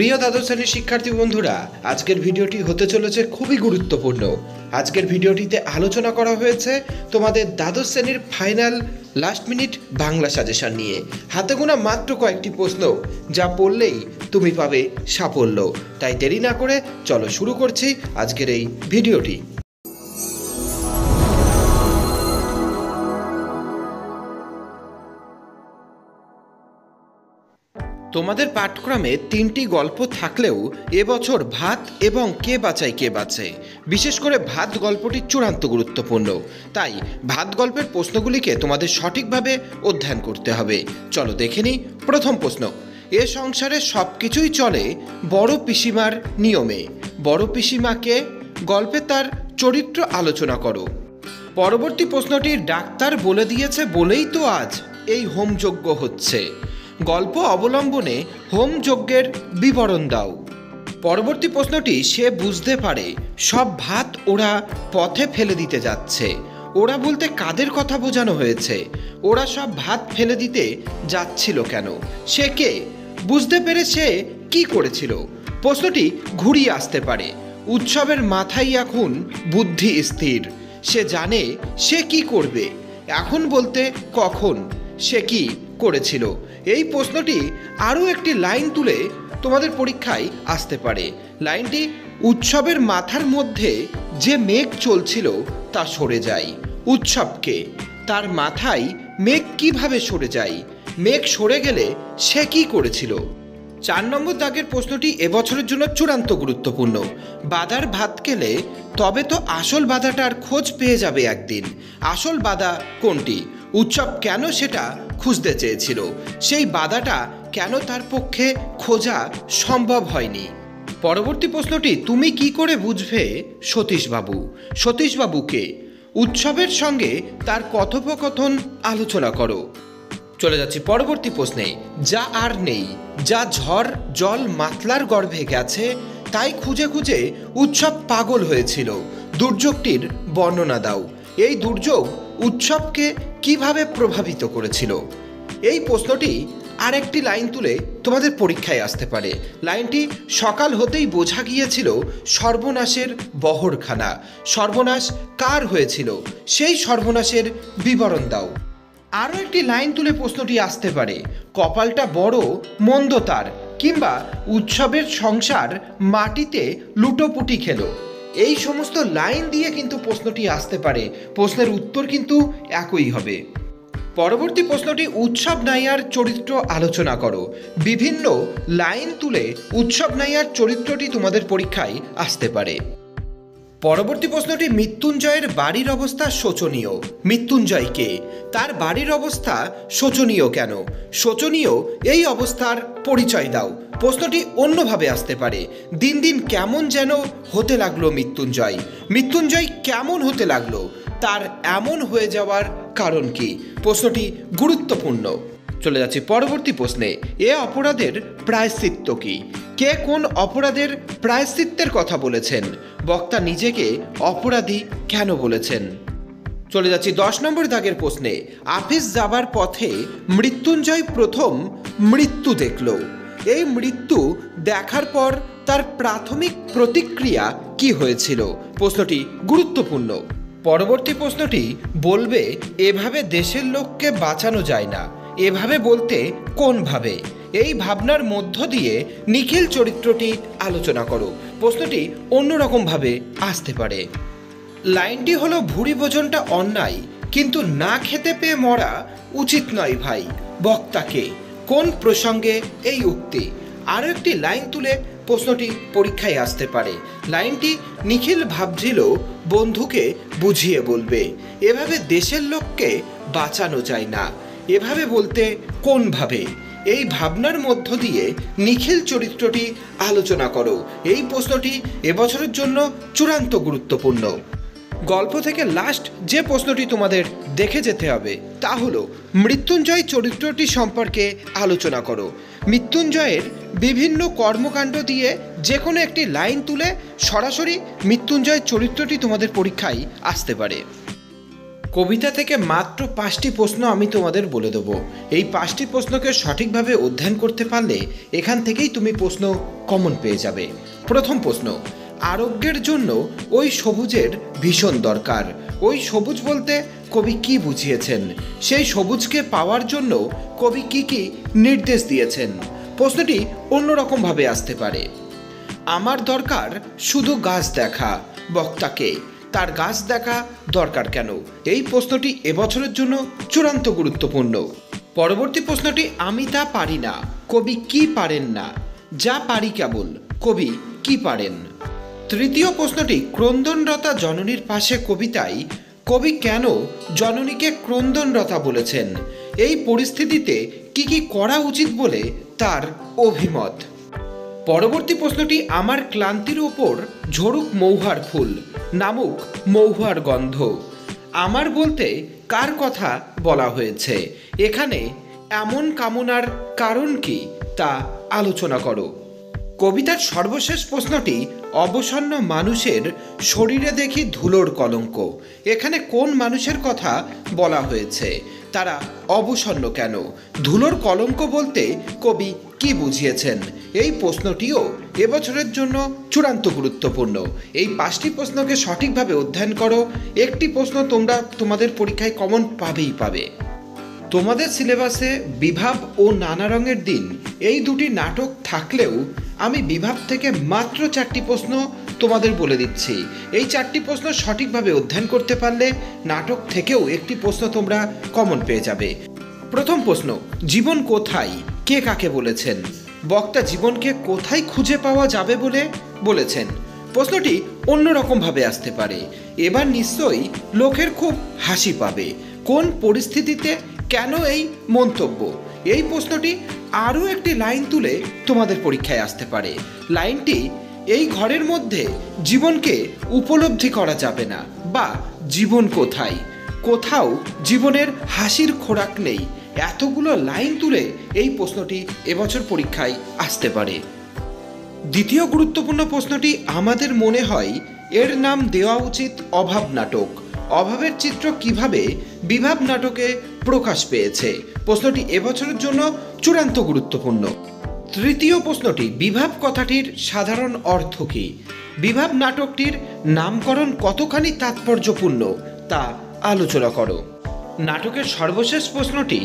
প্রিয় দ্বাদশ শ্রেণীর শিক্ষার্থী বন্ধুরা, আজকের ভিডিওটি হতে চলেছে খুবই গুরুত্বপূর্ণ। আজকের ভিডিওটিতে আলোচনা করা হয়েছে তোমাদের দ্বাদশ শ্রেণীর final last minute Bangla suggestion নিয়ে। হাতে গোনা মাত্র কয়েকটি প্রশ্ন, যা পড়লেই তুমি পাবে সাফল্য। তাই দেরি না করে চলো শুরু করছি আজকের এই ভিডিওটি। তোমাদের পাঠক্রমে 3টি গল্প থাকলেও এবছর ভাত এবং কে বাঁচায় কে বাঁচে, বিশেষ করে ভাত গল্পটি চূড়ান্ত গুরুত্বপূর্ণ। তাই ভাত গল্পের প্রশ্নগুলিকে তোমাদের সঠিকভাবে অধ্যয়ন করতে হবে। চলো দেখে নিই। প্রথম প্রশ্ন, এ সংসারে সব কিছুই চলে বড় পিসিমার নিয়মে। বড় পিসিমাকে গল্পে তার চরিত্র আলোচনা করো। পরবর্তী প্রশ্নটি, ডাক্তার বলে দিয়েছে বলেই তো আজ এই হোমযজ্ঞ হচ্ছে। গল্প অবলম্বনে হোমযজ্ঞের বিবরণ দাও। পরবর্তী প্রশ্নটি, সে বুঝতে পারে সব ভাত ওরা পথে ফেলে দিতে যাচ্ছে। ওরা বলতে কাদের কথা বোঝানো হয়েছে? ওরা সব ভাত ফেলে দিতে যাচ্ছিল কেন? সে কে? বুঝতে পেরে সে কি করেছিল? প্রশ্নটি ঘুরিয়ে আসতে পারে। উৎসবের মাথায় এখন বুদ্ধি স্থির। সে জানে সে কি করবে। এখন বলতে কখন সে কি করেছিল? এই প্রশ্নটি আরও একটি লাইন তুলে তোমাদের পরীক্ষায় আসতে পারে। লাইনটি, উৎসবের মাথার মধ্যে যে মেঘ চলছিল তা সরে যায়। উৎসবকে তার মাথায় মেঘ কিভাবে সরে যায়? মেঘ সরে গেলে সে কি করেছিল? 4 নম্বর দাগের প্রশ্নটি এবছরের জন্য চূড়ান্ত গুরুত্বপূর্ণ। বাধার ভাত খেলে তবে তো আসল বাধাটার খোঁজ পেয়ে যাবে একদিন। আসল বাধা কোনটি? উৎসব কেন সেটা খুঁজতে চেয়েছিল? সেই বাধাটা কেন তার পক্ষে খোঁজা সম্ভব হয়নি? পরবর্তী প্রশ্নটি, তুমি কি করে বুঝবে সতীশবাবু? সতীশবাবুকে উৎসবের সঙ্গে তার কথোপকথন আলোচনা করো। চলে যাচ্ছি পরবর্তী প্রশ্নে, যা আর নেই, যা ঝড় জল মাতলার গর্ভে গেছে, তাই খুঁজে খুঁজে উৎসব পাগল হয়েছিল। দুর্যোগটির বর্ণনা দাও। এই দুর্যোগ উৎসবকে কিভাবে প্রভাবিত করেছিল? এই প্রশ্নটি আর একটি লাইন তুলে তোমাদের পরীক্ষায় আসতে পারে। লাইনটি, সকাল হতেই বোঝা গিয়েছিল সর্বনাশের বহরখানা। সর্বনাশ কার হয়েছিল? সেই সর্বনাশের বিবরণ দাও। আরও একটি লাইন তুলে প্রশ্নটি আসতে পারে, কপালটা বড় মন্দ তার, কিংবা উৎসবের সংসার মাটিতে লুটোপুটি খেলো। এই সমস্ত লাইন দিয়ে কিন্তু প্রশ্নটি আসতে পারে। প্রশ্নের উত্তর কিন্তু একই হবে। পরবর্তী প্রশ্নটি, উৎসব নাইয়ার চরিত্র আলোচনা করো। বিভিন্ন লাইন তুলে উৎসব নাইয়ার চরিত্রটি তোমাদের পরীক্ষায় আসতে পারে। পরবর্তী প্রশ্নটি, মৃত্যুঞ্জয়ের বাড়ির অবস্থা শোচনীয়। মৃত্যুঞ্জয় কে? তার বাড়ির অবস্থা শোচনীয় কেন? শোচনীয় এই অবস্থার পরিচয় দাও। প্রশ্নটি অন্যভাবে আসতে পারে, দিন দিন কেমন যেন হতে লাগলো মৃত্যুঞ্জয়। মৃত্যুঞ্জয় কেমন হতে লাগলো? তার এমন হয়ে যাওয়ার কারণ কি? প্রশ্নটি গুরুত্বপূর্ণ। চলে যাচ্ছি পরবর্তী প্রশ্নে, এ অপরাধের প্রায়শ্চিত্ত কি? কে কোন অপরাধের প্রায়শ্চিত্তের কথা বলেছেন? বক্তা নিজেকে অপরাধী কেন বলেছেন? চলে যাচ্ছি 10 নম্বর দাগের প্রশ্নে, আফিস যাবার পথে মৃত্যুঞ্জয় প্রথম মৃত্যু দেখল। এই মৃত্যু দেখার পর তার প্রাথমিক প্রতিক্রিয়া কি হয়েছিল? প্রশ্নটি গুরুত্বপূর্ণ। পরবর্তী প্রশ্নটি বলবে, এভাবে দেশের লোককে বাঁচানো যায় না। এভাবে বলতে কোনভাবে? এই ভাবনার মধ্য দিয়ে নিখিল চরিত্রটি আলোচনা করো। প্রশ্নটি অন্যরকমভাবে আসতে পারে। লাইনটি হলো, ভুরি ভোজনটা অন্যায়, কিন্তু না খেতে পেয়ে মরা উচিত নয় ভাই। বক্তাকে কোন প্রসঙ্গে এই উক্তি? আরও একটি লাইন তুলে প্রশ্নটি পরীক্ষায় আসতে পারে। লাইনটি, নিখিল ভাবছিল বন্ধুকে বুঝিয়ে বলবে, এভাবে দেশের লোককে বাঁচানো যায় না। এভাবে বলতে কোনভাবে? এই ভাবনার মধ্য দিয়ে নিখিল চরিত্রটি আলোচনা করো। এই প্রশ্নটি এবছরের জন্য চূড়ান্ত গুরুত্বপূর্ণ। গল্প থেকে লাস্ট যে প্রশ্নটি তোমাদের দেখে যেতে হবে তা হলো, মৃত্যুঞ্জয় চরিত্রটি সম্পর্কে আলোচনা করো। মৃত্যুঞ্জয়ের বিভিন্ন কর্মকাণ্ড দিয়ে যে কোনো একটি লাইন তুলে সরাসরি মৃত্যুঞ্জয় চরিত্রটি তোমাদের পরীক্ষায় আসতে পারে। কবিতা থেকে মাত্র 5টি প্রশ্ন আমি তোমাদের বলে দেবো। এই 5টি প্রশ্নকে সঠিকভাবে অধ্যয়ন করতে পারলে এখান থেকেই তুমি প্রশ্ন কমন পেয়ে যাবে। প্রথম প্রশ্ন, আরোগ্যের জন্য ওই সবুজের ভীষণ দরকার। ওই সবুজ বলতে কবি কি বুঝিয়েছেন? সেই সবুজকে পাওয়ার জন্য কবি কি কি নির্দেশ দিয়েছেন? প্রশ্নটি অন্যরকমভাবে আসতে পারে। আমার দরকার শুধু গাছ দেখা, বক্তাকে তার গাছ দেখা দরকার কেন? এই প্রশ্নটি এবছরের জন্য চূড়ান্ত গুরুত্বপূর্ণ। পরবর্তী প্রশ্নটি, আমি তা পারি না, কবি কি পারেন না? যা পারি কেবল, কবি কি পারেন? তৃতীয় প্রশ্নটি, ক্রন্দনরতা জননীর পাশে কবিতায় কবি কেন জননীকে ক্রন্দনরতা বলেছেন? এই পরিস্থিতিতে কি কি করা উচিত বলে তার অভিমত। পরবর্তী প্রশ্নটি, আমার ক্লান্তির ওপর ঝরুক মৌহার ফুল, নামুক মৌহার গন্ধ। আমার বলতে কার কথা বলা হয়েছে? এখানে এমন কামনার কারণ কি তা আলোচনা করো। কবিতার সর্বশেষ প্রশ্নটি, অবসন্ন মানুষের শরীরে দেখি ধুলোর কলঙ্ক। এখানে কোন মানুষের কথা বলা হয়েছে? তারা অবসন্ন কেন? ধুলোর কলঙ্ক বলতে কবি কি বুঝিয়েছেন? এই প্রশ্নটিও এবছরের জন্য চূড়ান্ত গুরুত্বপূর্ণ। এই 5টি প্রশ্নকে সঠিকভাবে অধ্যয়ন করো। একটি প্রশ্ন তোমরা তোমাদের পরীক্ষায় কমন পাবে। তোমাদের সিলেবাসে বিভাব ও নানা রঙের দিন এই দুটি নাটক থাকলেও আমি বিভাব থেকে মাত্র 4টি প্রশ্ন তোমাদের বলে দিচ্ছি। এই 4টি প্রশ্ন সঠিকভাবে অধ্যয়ন করতে পারলে নাটক থেকেও একটি প্রশ্ন তোমরা কমন পেয়ে যাবে। প্রথম প্রশ্ন, জীবন কোথায়? কে কাকে বলেছেন? বক্তা জীবনকে কোথায় খুঁজে পাওয়া যাবে বলে বলেছেন? প্রশ্নটি অন্যরকমভাবে আসতে পারে। এবার নিশ্চয়ই লোকের খুব হাসি পাবে। কোন পরিস্থিতিতে কেন এই মন্তব্য? এই প্রশ্নটি আরও একটি লাইন তুলে তোমাদের পরীক্ষায় আসতে পারে। লাইনটি, এই ঘরের মধ্যে জীবনকে উপলব্ধি করা যাবে না, বা জীবন কোথায়? কোথাও জীবনের হাসির খোরাক নেই। এতগুলো লাইন তুলে এই প্রশ্নটি এবছর পরীক্ষায় আসতে পারে। দ্বিতীয় গুরুত্বপূর্ণ প্রশ্নটি, আমাদের মনে হয় এর নাম দেওয়া উচিত অভাব নাটক। অভাবের চিত্র কিভাবে বিভাব নাটকে প্রকাশ পেয়েছে? প্রশ্নটি এবছরের জন্য চূড়ান্ত গুরুত্বপূর্ণ। তৃতীয় প্রশ্নটি, বিভাব কথাটির সাধারণ অর্থ কী? বিভাব নাটকটির নামকরণ কতখানি তাৎপর্যপূর্ণ তা আলোচনা করো। নাটকের সর্বশেষ প্রশ্নটি,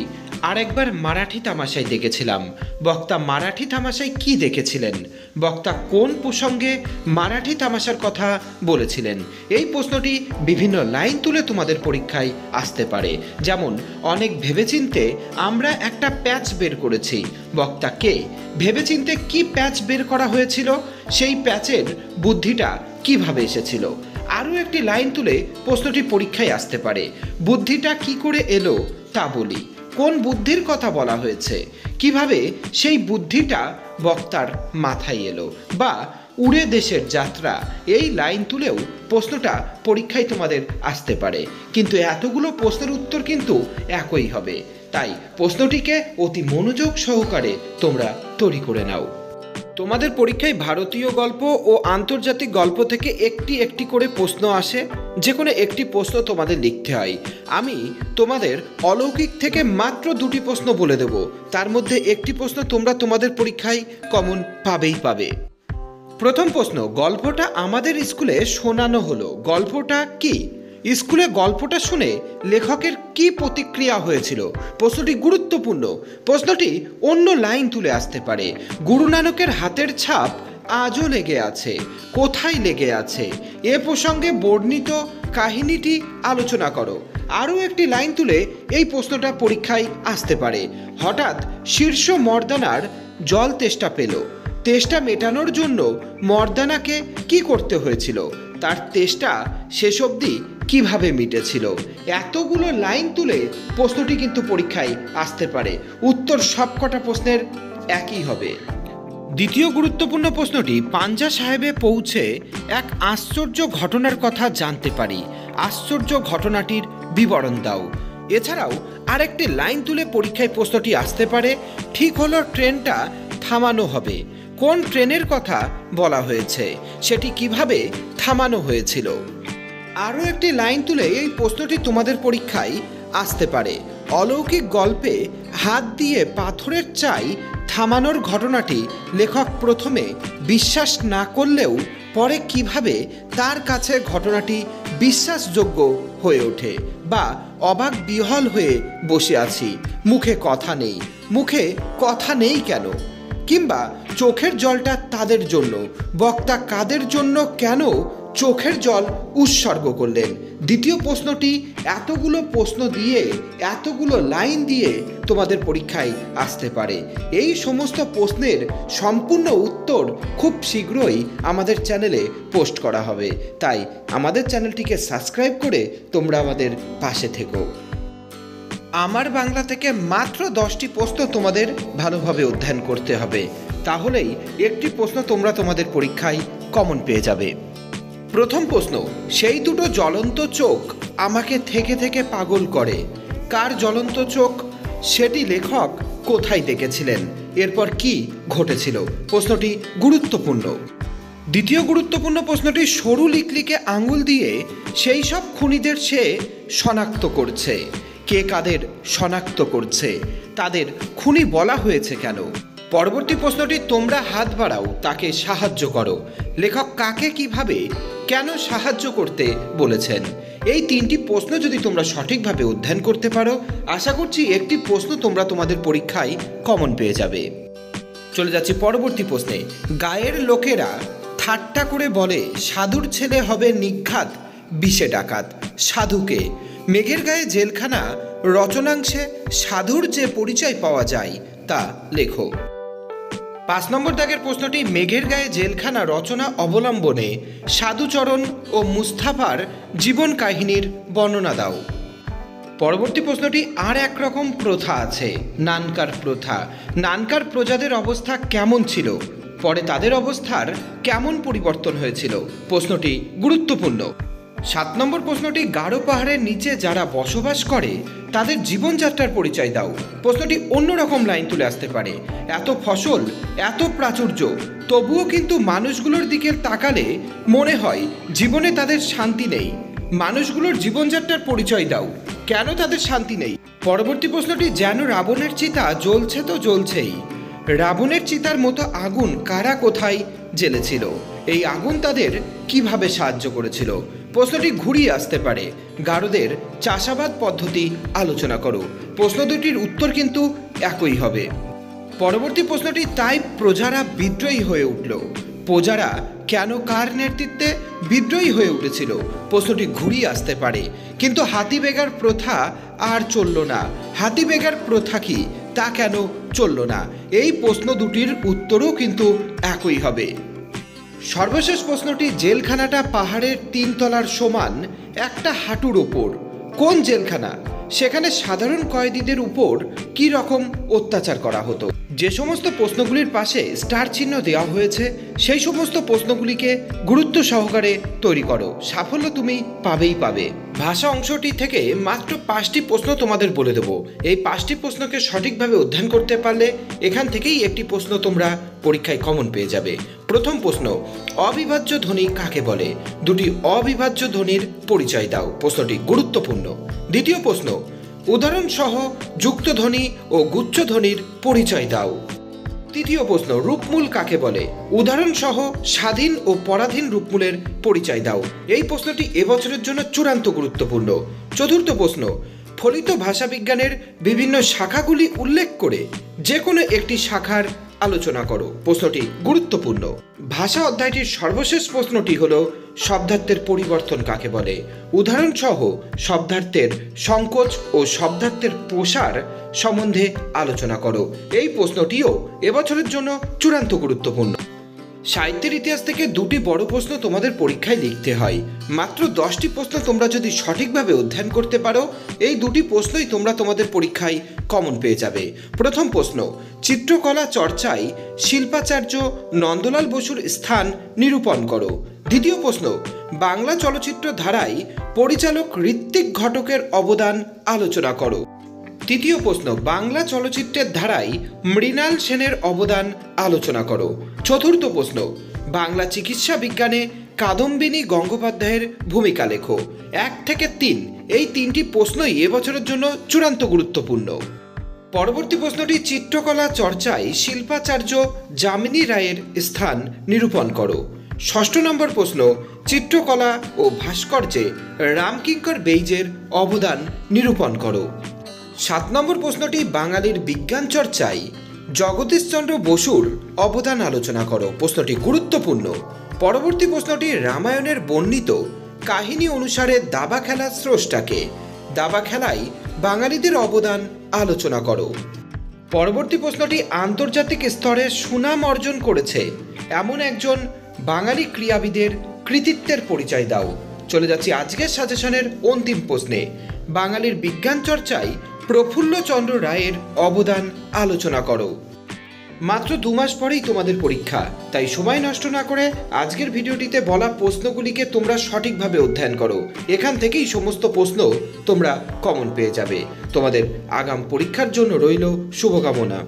আরেকবার মারাঠি তামাশায় দেখেছিলাম। বক্তা মারাঠি তামাশায় কি দেখেছিলেন? বক্তা কোন প্রসঙ্গে মারাঠি তামাশার কথা বলেছিলেন? এই প্রশ্নটি বিভিন্ন লাইন তুলে তোমাদের পরীক্ষায় আসতে পারে। যেমন, অনেক ভেবেচিন্তে আমরা একটা প্যাচ বের করেছি। বক্তা কে? ভেবেচিন্তে কি প্যাচ বের করা হয়েছিল? সেই প্যাচের বুদ্ধিটা কিভাবে এসেছিল? আরও একটি লাইন তুলে প্রশ্নটি পরীক্ষায় আসতে পারে। বুদ্ধিটা কি করে এলো তা বলি। কোন বুদ্ধির কথা বলা হয়েছে? কিভাবে সেই বুদ্ধিটা বক্তার মাথায় এলো? বা উড়ে দেশের যাত্রা, এই লাইন তুলেও প্রশ্নটা পরীক্ষায় তোমাদের আসতে পারে। কিন্তু এতগুলো প্রশ্নের উত্তর কিন্তু একই হবে, তাই প্রশ্নটিকে অতি মনোযোগ সহকারে তোমরা তৈরি করে নাও। তোমাদের পরীক্ষায় ভারতীয় গল্প ও আন্তর্জাতিক গল্প থেকে একটি একটি করে প্রশ্ন আসে। যে কোনো একটি প্রশ্ন তোমাদের লিখতে হয়। আমি তোমাদের অলৌকিক থেকে মাত্র 2টি প্রশ্ন বলে দেব। তার মধ্যে একটি প্রশ্ন তোমরা তোমাদের পরীক্ষায় কমন পাবে। প্রথম প্রশ্ন, গল্পটা আমাদের স্কুলে শোনানো হলো, গল্পটা কি? স্কুলে গল্পটা শুনে লেখকের কি প্রতিক্রিয়া হয়েছিল? প্রশ্নটি গুরুত্বপূর্ণ। প্রশ্নটি অন্য লাইন তুলে আসতে পারে। গুরু নানকের হাতের ছাপ আজও লেগে আছে। কোথায় লেগে আছে? এ প্রসঙ্গে বর্ণিত কাহিনীটি আলোচনা করো। আরও একটি লাইন তুলে এই প্রশ্নটা পরীক্ষায় আসতে পারে। হঠাৎ শীর্ষ মর্দানার জল তেষ্টা পেল। তেষ্টা মেটানোর জন্য মর্দানাকে কি করতে হয়েছিল? তার তেষ্টা শেষ অবধি কিভাবে মিটেছিল? এতগুলো লাইন তুলে প্রশ্নটি কিন্তু পরীক্ষায় আসতে পারে। উত্তর সবকটা প্রশ্নের একই হবে। দ্বিতীয় গুরুত্বপূর্ণ প্রশ্নটি, পাঞ্জা সাহেবে পৌঁছে এক আশ্চর্য ঘটনার কথা জানতে পারি। আশ্চর্য ঘটনাটির বিবরণ দাও। এছাড়াও আরেকটি লাইন তুলে পরীক্ষায় প্রশ্নটি আসতে পারে। ঠিক হলো ট্রেনটা থামানো হবে। কোন ট্রেনের কথা বলা হয়েছে? সেটি কিভাবে থামানো হয়েছিল? আরও একটি লাইন তুলে এই প্রশ্নটি তোমাদের পরীক্ষায় আসতে পারে। অলৌকিক গল্পে হাত দিয়ে পাথরের চাই থামানোর ঘটনাটি লেখক প্রথমে বিশ্বাস না করলেও পরে কিভাবে তার কাছে ঘটনাটি বিশ্বাসযোগ্য হয়ে ওঠে, বা অবাক বিহ্বল হয়ে বসে আছি, মুখে কথা নেই কেন, কিংবা চোখের জলটা তাদের জন্য, বক্তা কাদের জন্য কেন চোখের জল উৎসর্গ করলেন। দ্বিতীয় প্রশ্নটি এতগুলো প্রশ্ন দিয়ে, এতগুলো লাইন দিয়ে তোমাদের পরীক্ষায় আসতে পারে। এই সমস্ত প্রশ্নের সম্পূর্ণ উত্তর খুব শীঘ্রই আমাদের চ্যানেলে পোস্ট করা হবে, তাই আমাদের চ্যানেলটিকে সাবস্ক্রাইব করে তোমরা আমাদের পাশে থেকো। আমার বাংলা থেকে মাত্র 10টি প্রশ্ন তোমাদের ভালোভাবে অধ্যয়ন করতে হবে, তাহলেই একটি প্রশ্ন তোমরা তোমাদের পরীক্ষায় কমন পেয়ে যাবে। প্রথম প্রশ্ন, সেই দুটো জ্বলন্ত চোখ আমাকে থেকে থেকে পাগল করে, কার জ্বলন্ত চোখ? সেটি লেখক কোথায় দেখেছিলেন? এরপর কি ঘটেছিল? প্রশ্নটি গুরুত্বপূর্ণ। দ্বিতীয় গুরুত্বপূর্ণ প্রশ্নটি, সরু লিকলিকে আঙুল দিয়ে সেই সব খুনিদের সে শনাক্ত করছে। কে কাদের শনাক্ত করছে? তাদের খুনি বলা হয়েছে কেন? পরবর্তী প্রশ্নটি, তোমরা হাত বাড়াও তাকে সাহায্য করো, লেখক কাকে কিভাবে কেন সাহায্য করতে বলেছেন? এই 3টি প্রশ্ন যদি তোমরা সঠিকভাবে অধ্যয়ন করতে পারো, আশা করছি একটি প্রশ্ন তোমরা তোমাদের পরীক্ষায় কমন পেয়ে যাবে। চলে যাচ্ছি পরবর্তী প্রশ্নে। গায়ের লোকেরা ঠাট্টা করে বলে সাধুর ছেলে হবে নিঘাত বিষে ডাকাত, সাধুকে? মেঘের গায়ে জেলখানা রচনাংশে সাধুর যে পরিচয় পাওয়া যায় তা লেখো। 5 নম্বর দাগের প্রশ্নটি, মেঘের গায়ে জেলখানা রচনা অবলম্বনে সাধুচরণ ও মুস্তাফার জীবন কাহিনীর বর্ণনা দাও। পরবর্তী প্রশ্নটি, আর একরকম প্রথা আছে, নানকার প্রথা। নানকার প্রজাদের অবস্থা কেমন ছিল? পরে তাদের অবস্থার কেমন পরিবর্তন হয়েছিল? প্রশ্নটি গুরুত্বপূর্ণ। 7 নম্বর প্রশ্নটি, গাঢ় পাহাড়ের নিচে যারা বসবাস করে তাদের জীবনযাত্রার পরিচয় দাও। প্রশ্নটি অন্যরকম লাইন তুলে আসতে পারে। এত ফসল, এত প্রাচুর্য, তবুও কিন্তু মানুষগুলোর দিকে তাকালে মনে হয় জীবনে তাদের শান্তি নেই। মানুষগুলোর জীবনযাত্রার পরিচয় দাও, কেন তাদের শান্তি নেই? পরবর্তী প্রশ্নটি, যেন রাবণের চিতা জ্বলছে তো জ্বলছেই, রাবণের চিতার মতো আগুন কারা কোথায় জ্বেলেছিল? এই আগুন তাদের কিভাবে সাহায্য করেছিল? প্রশ্নটি ঘুরিয়ে আসতে পারে। গারোদের চাষাবাদ পদ্ধতি আলোচনা করো। প্রশ্ন দুটির উত্তর কিন্তু একই হবে। পরবর্তী প্রশ্নটি, তাই প্রজারা বিদ্রোহী হয়ে উঠল, প্রজারা কেন কার নেতৃত্বে বিদ্রোহী হয়ে উঠেছিল? প্রশ্নটি ঘুরিয়ে আসতে পারে। কিন্তু হাতি বেগার প্রথা আর চলল না, হাতি বেগার প্রথা কি, তা কেন চলল না? এই প্রশ্ন দুটির উত্তরও কিন্তু একই হবে। সর্বশেষ প্রশ্নটি, জেলখানাটা পাহাড়ের 3 তলার সমান একটা হাঁটুর ওপর, কোন জেলখানা? সেখানে সাধারণ কয়েদিদের উপর কি রকম অত্যাচার করা হতো? যে সমস্ত প্রশ্নগুলির পাশে স্টার চিহ্ন দেওয়া হয়েছে সেই সমস্ত প্রশ্নগুলিকে গুরুত্ব সহকারে তৈরি করো, সাফল্য তুমি পাবেই পাবে। ভাষা অংশটি থেকে মাত্র 5টি প্রশ্ন তোমাদের বলে দেবো। এই 5টি প্রশ্নকে সঠিকভাবে অধ্যয়ন করতে পারলে এখান থেকেই একটি প্রশ্ন তোমরা পরীক্ষায় কমন পেয়ে যাবে। প্রথম প্রশ্ন, অবিভাজ্য ধ্বনি কাকে বলে? দুটি অবিভাজ্য ধ্বনির পরিচয় দাও। প্রশ্নটি গুরুত্বপূর্ণ। দ্বিতীয় প্রশ্ন, উদাহরণসহ যুক্তধ্বনি ও গুচ্ছধ্বনির পরিচয় দাও। তৃতীয় প্রশ্ন, রূপমূল কাকে বলে? উদাহরণসহ স্বাধীন ও পরাধীন রূপমূলের পরিচয় দাও। এই প্রশ্নটি এবছরের জন্য চূড়ান্ত গুরুত্বপূর্ণ। চতুর্থ প্রশ্ন, ফলিত ভাষাবিজ্ঞানের বিভিন্ন শাখাগুলি উল্লেখ করে যে কোনো একটি শাখার আলোচনা করো। প্রশ্নটি গুরুত্বপূর্ণ। ভাষা অধ্যায়টির সর্বশেষ প্রশ্নটি হলো, শব্দার্থের পরিবর্তন কাকে বলে? উদাহরণসহ শব্দার্থের সংকোচ ও শব্দার্থের প্রসার সম্বন্ধে আলোচনা করো। এই প্রশ্নটিও এবছরের জন্য চূড়ান্ত গুরুত্বপূর্ণ। সাহিত্যের ইতিহাস থেকে 2টি বড় প্রশ্ন তোমাদের পরীক্ষায় লিখতে হয়। মাত্র 10টি প্রশ্ন তোমরা যদি সঠিকভাবে অধ্যয়ন করতে পারো, এই 2টি প্রশ্নই তোমরা তোমাদের পরীক্ষায় কমন পেয়ে যাবে। প্রথম প্রশ্ন, চিত্রকলা চর্চায় শিল্পাচার্য নন্দলাল বসুর স্থান নিরূপণ করো। দ্বিতীয় প্রশ্ন, বাংলা চলচ্চিত্র ধারায় পরিচালক ঋত্বিক ঘটকের অবদান আলোচনা করো। তৃতীয় প্রশ্ন, বাংলা চলচ্চিত্রের ধারায় মৃণাল সেনের অবদান আলোচনা করো। চতুর্থ প্রশ্ন, বাংলা চিকিৎসা বিজ্ঞানে কাদম্বিনী গঙ্গোপাধ্যায়ের ভূমিকা লেখো। 1 থেকে 3 এই 3টি প্রশ্নই এবছরের জন্য চূড়ান্ত গুরুত্বপূর্ণ। পরবর্তী প্রশ্নটি চিত্রকলা চর্চায় শিল্পাচার্য যামিনী রায়ের স্থান নিরূপণ করো। 6 নম্বর প্রশ্ন চিত্রকলা ও ভাস্কর্যে রামকিঙ্কর বেইজের অবদান নিরূপণ করো। 7 নম্বর প্রশ্নটি বাঙালির বিজ্ঞান চর্চায় জগদীশচন্দ্র বসুর অবদান আলোচনা করো। প্রশ্নটি গুরুত্বপূর্ণ। পরবর্তী প্রশ্নটি রামায়ণের বর্ণিত কাহিনী অনুসারে দাবা খেলার স্রষ্টাকে। দাবা খেলায় বাঙালিদের অবদান আলোচনা করো। পরবর্তী প্রশ্নটি আন্তর্জাতিক স্তরে সুনাম অর্জন করেছে এমন একজন বাঙালি ক্রীড়াবিদের কৃতিত্বের পরিচয় দাও। চলে যাচ্ছি আজকের সাজেশনের অন্তিম প্রশ্নে। বাঙালির বিজ্ঞান চর্চায় প্রফুল্লচন্দ্র রায়ের অবদান আলোচনা করো। মাত্র 2 মাস পরেই তোমাদের পরীক্ষা, তাই সময় নষ্ট না করে আজকের ভিডিওটিতে বলা প্রশ্নগুলিকে তোমরা সঠিকভাবে অধ্যয়ন করো। এখান থেকেই সমস্ত প্রশ্ন তোমরা কমন পেয়ে যাবে। তোমাদের আগাম পরীক্ষার জন্য রইল শুভকামনা।